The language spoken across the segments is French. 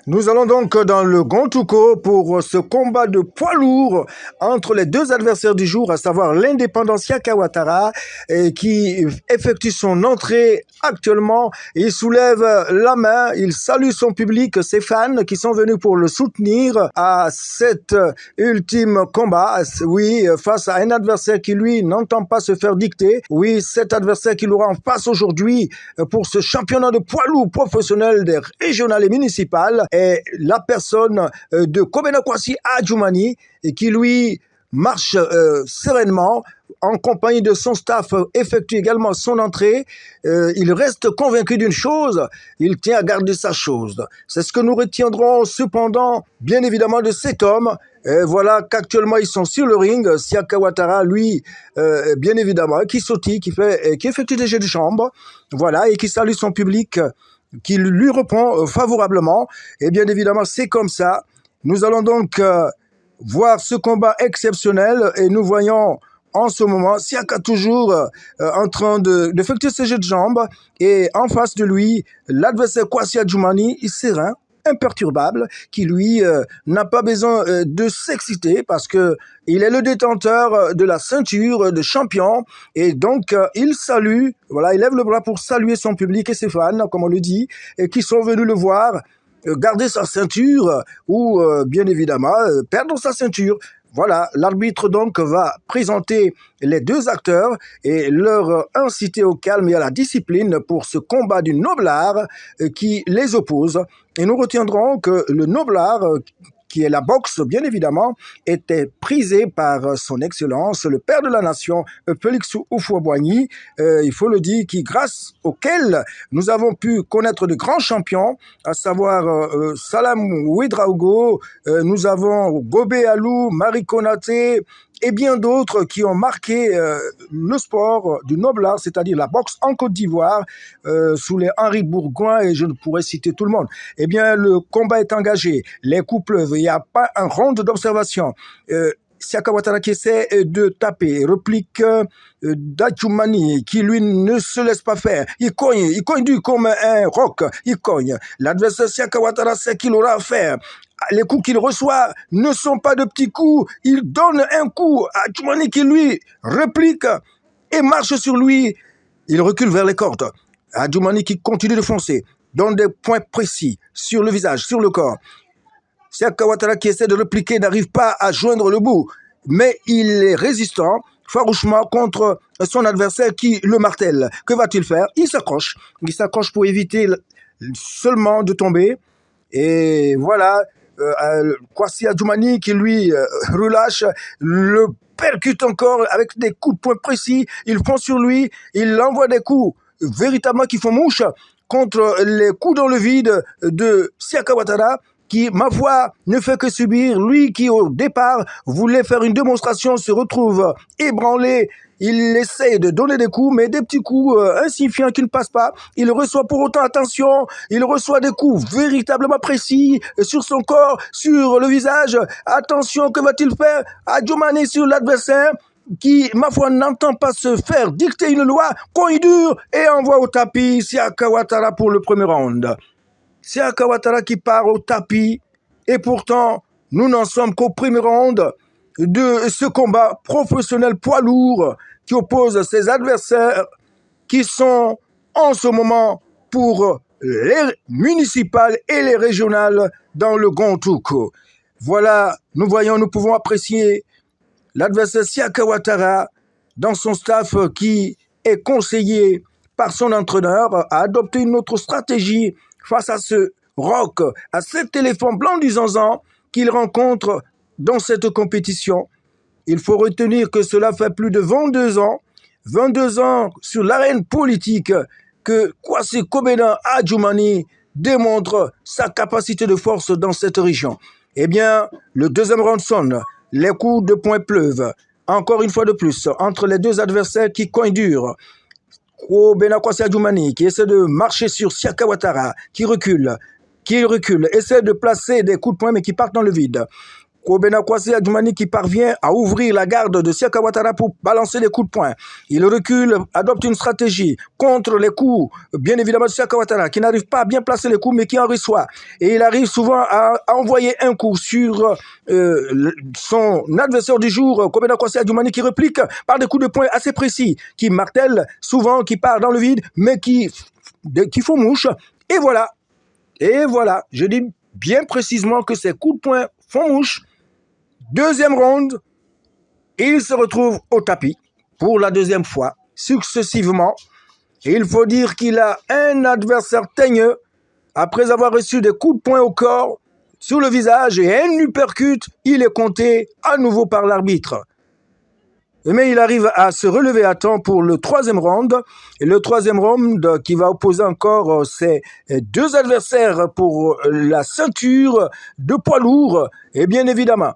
Nous allons donc dans le Gontuko pour ce combat de poids lourd entre les deux adversaires du jour, à savoir l'indépendant Siaka Ouattara qui effectue son entrée actuellement. Il soulève la main, il salue son public, ses fans qui sont venus pour le soutenir à cet ultime combat. Oui, face à un adversaire qui lui n'entend pas se faire dicter. Oui, cet adversaire qui l'aura en face aujourd'hui pour ce championnat de poids lourd professionnel des régionales et municipales est la personne de Kobena Kwasi Adjoumani qui lui marche sereinement en compagnie de son staff, effectue également son entrée. Il reste convaincu d'une chose, il tient à garder sa chose. C'est ce que nous retiendrons cependant, bien évidemment, de cet homme. Voilà qu'actuellement ils sont sur le ring. Siaka Ouattara, lui, bien évidemment, qui sautille, qui effectue des jeux de chambre, voilà, et qui salue son public, qui lui répond favorablement. Et bien évidemment, c'est comme ça. Nous allons donc voir ce combat exceptionnel et nous voyons en ce moment Siaka toujours en train d'effectuer ses jeux de jambes et en face de lui, l'adversaire Kwasi Adjoumani, serein, imperturbable, qui lui n'a pas besoin de s'exciter parce que il est le détenteur de la ceinture de champion et donc il salue, voilà, il lève le bras pour saluer son public et ses fans, comme on le dit, et qui sont venus le voir garder sa ceinture ou bien évidemment perdre sa ceinture. Voilà, l'arbitre donc va présenter les deux acteurs et leur inciter au calme et à la discipline pour ce combat du noblard qui les oppose. Et nous retiendrons que le noblard, qui est la boxe, bien évidemment, était prisé par son excellence, le père de la nation, Félix Houphouët-Boigny, il faut le dire, grâce auquel nous avons pu connaître de grands champions, à savoir Salam Ouedraogo, nous avons Gobé Alou, Marie Konaté, et bien d'autres qui ont marqué le sport du noblard, c'est-à-dire la boxe en Côte d'Ivoire, sous les Henri Bourgoin, et je ne pourrais citer tout le monde. Eh bien, le combat est engagé, les coups pleuvent, il n'y a pas un round d'observation. Siaka Ouattara qui essaie de taper, réplique d'Adjoumani qui lui ne se laisse pas faire. Il cogne dur comme un roc, il cogne. L'adversaire Siaka Ouattara sait qu'il aura à faire. Les coups qu'il reçoit ne sont pas de petits coups. Il donne un coup à Adjoumani qui lui réplique et marche sur lui. Il recule vers les cordes. Adjoumani qui continue de foncer, donne des points précis sur le visage, sur le corps. Siaka Ouattara qui essaie de répliquer n'arrive pas à joindre le bout, mais il est résistant farouchement contre son adversaire qui le martèle. Que va-t-il faire? Il s'accroche pour éviter seulement de tomber. Et voilà, Kwasi Adjoumani qui lui relâche, le percute encore avec des coups de poing précis. Ils font sur lui, il envoie des coups véritablement qui font mouche contre les coups dans le vide de Siaka Ouattara, qui, ma foi, ne fait que subir. Lui qui, au départ, voulait faire une démonstration, se retrouve ébranlé. Il essaie de donner des coups, mais des petits coups insignifiants qui ne passent pas. Il reçoit pour autant, attention, il reçoit des coups véritablement précis sur son corps, sur le visage. Attention, que va-t-il faire? Adjoumani sur l'adversaire qui, ma foi, n'entend pas se faire dicter une loi, cogne dur et envoie au tapis Siaka Ouattara pour le premier round. Siaka Ouattara qui part au tapis et pourtant nous n'en sommes qu'au premier round de ce combat professionnel poids lourd qui oppose ses adversaires qui sont en ce moment pour les municipales et les régionales dans le Gontuko. Voilà, nous pouvons apprécier l'adversaire Siaka Ouattara dans son staff qui est conseillé par son entraîneur à adopter une autre stratégie face à ce roc, à cet éléphant blanc du Zanzan qu'il rencontre dans cette compétition. Il faut retenir que cela fait plus de 22 ans sur l'arène politique que Kwasi Kobena Adjoumani démontre sa capacité de force dans cette région. Eh bien, le deuxième round sonne, les coups de poing pleuvent, encore une fois de plus, entre les deux adversaires qui cognent dur. Kobena Kwasi Adjoumani qui essaie de marcher sur Siaka Ouattara, qui recule, essaie de placer des coups de poing mais qui partent dans le vide. Kobena Kwasi Adjoumani qui parvient à ouvrir la garde de Sia Kawatara pour balancer les coups de poing. Il recule, adopte une stratégie contre les coups, bien évidemment, de Sia Kawatara qui n'arrive pas à bien placer les coups mais qui en reçoit. Et il arrive souvent à envoyer un coup sur son adversaire du jour, Kobena Kwasi Adjoumani, qui réplique par des coups de poing assez précis, qui martèle souvent, qui part dans le vide, mais qui font mouche. Et voilà, je dis bien précisément que ces coups de poing font mouche. Deuxième round, il se retrouve au tapis pour la deuxième fois, successivement. Et il faut dire qu'il a un adversaire teigneux après avoir reçu des coups de poing au corps, sur le visage et un uppercut. Il est compté à nouveau par l'arbitre. Mais il arrive à se relever à temps pour le troisième round. Et le troisième round qui va opposer encore ses deux adversaires pour la ceinture de poids lourd. Et bien évidemment,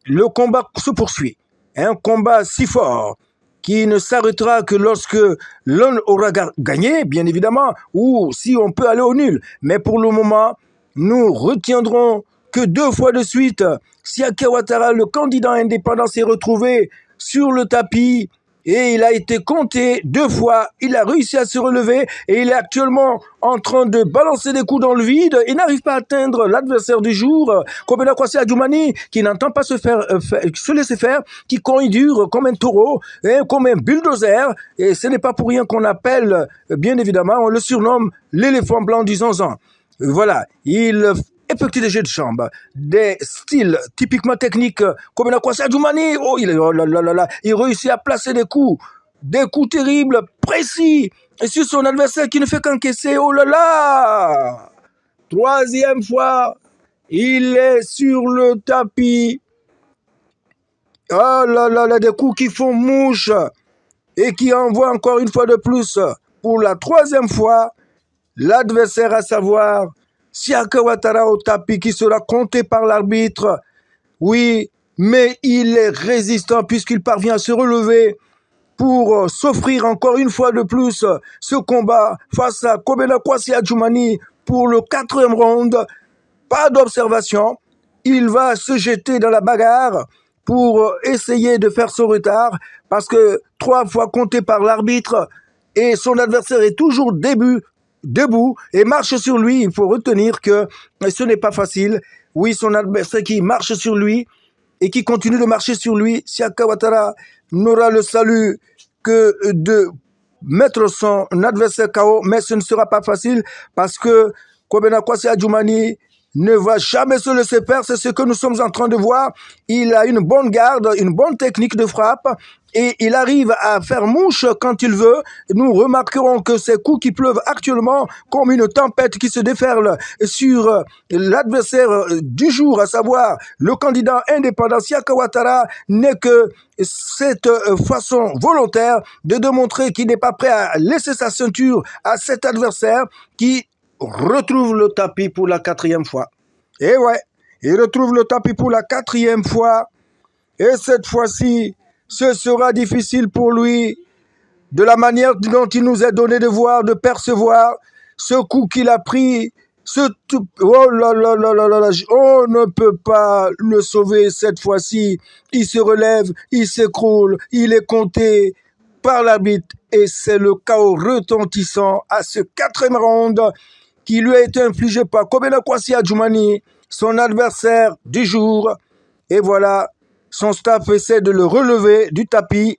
le combat se poursuit. Un combat si fort qui ne s'arrêtera que lorsque l'un aura gagné, bien évidemment, ou si on peut aller au nul. Mais pour le moment, nous retiendrons que 2 fois de suite, Sia Kawatara, le candidat indépendant, s'est retrouvé sur le tapis et il a été compté 2 fois. Il a réussi à se relever et il est actuellement en train de balancer des coups dans le vide. Il n'arrive pas à atteindre l'adversaire du jour, Kobena Kwasi Adjoumani, qui n'entend pas se laisser faire, qui cogne dur comme un taureau, comme un bulldozer. Et ce n'est pas pour rien qu'on appelle, bien évidemment, on le surnomme l'éléphant blanc du Zanzan. Voilà, il effectue des jeux de jambes, des styles typiquement techniques, comme Kobena Kwasi Adjoumani. Il réussit à placer des coups terribles, précis, et sur son adversaire qui ne fait qu'encaisser. Oh là là! Troisième fois, il est sur le tapis. Oh là là, des coups qui font mouche et qui envoient encore une fois de plus, pour la troisième fois, l'adversaire, à savoir Sia Kawatara au tapis, qui sera compté par l'arbitre. Oui, mais il est résistant puisqu'il parvient à se relever pour s'offrir encore une fois de plus ce combat face à Kobena Kwasi Adjoumani pour le 4e round. Pas d'observation, il va se jeter dans la bagarre pour essayer de faire son retard, parce que 3 fois compté par l'arbitre et son adversaire est toujours debout et marche sur lui. Il faut retenir que ce n'est pas facile. Oui, son adversaire qui marche sur lui et qui continue de marcher sur lui, Sia Kawatara n'aura le salut que de mettre son adversaire KO, mais ce ne sera pas facile parce que Kobena Kwasi Adjoumani ne va jamais se laisser faire. C'est ce que nous sommes en train de voir. Il a une bonne garde, une bonne technique de frappe et il arrive à faire mouche quand il veut. Nous remarquerons que ces coups qui pleuvent actuellement comme une tempête qui se déferle sur l'adversaire du jour, à savoir le candidat indépendant Sia Kawatara, n'est que cette façon volontaire de démontrer qu'il n'est pas prêt à laisser sa ceinture à cet adversaire qui retrouve le tapis pour la 4e fois. Et ouais, il retrouve le tapis pour la 4e fois. Et cette fois-ci, ce sera difficile pour lui, de la manière dont il nous est donné de voir, de percevoir ce coup qu'il a pris. Oh là là là là là, on ne peut pas le sauver cette fois-ci. Il se relève, il s'écroule, il est compté par l'arbitre. Et c'est le chaos retentissant à ce 4e round qui lui a été infligé par Kobena Kwasi Adjoumani, son adversaire du jour. Et voilà, son staff essaie de le relever du tapis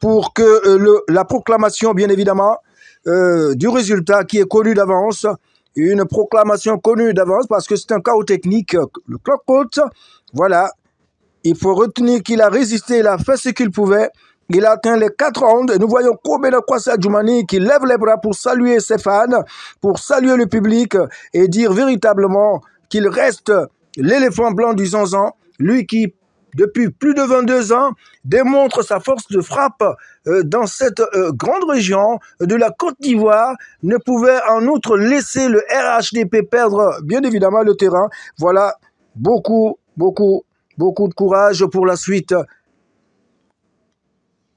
pour que la proclamation, bien évidemment, du résultat qui est connu d'avance, une proclamation connue d'avance parce que c'est un chaos technique, le clock out. Voilà, il faut retenir qu'il a résisté, il a fait ce qu'il pouvait. Il a atteint les 4 rounds et nous voyons Kobena Kwasi Adjoumani qui lève les bras pour saluer ses fans, pour saluer le public et dire véritablement qu'il reste l'éléphant blanc du Zanzan, lui qui, depuis plus de 22 ans, démontre sa force de frappe dans cette grande région de la Côte d'Ivoire, ne pouvait en outre laisser le RHDP perdre bien évidemment le terrain. Voilà, beaucoup de courage pour la suite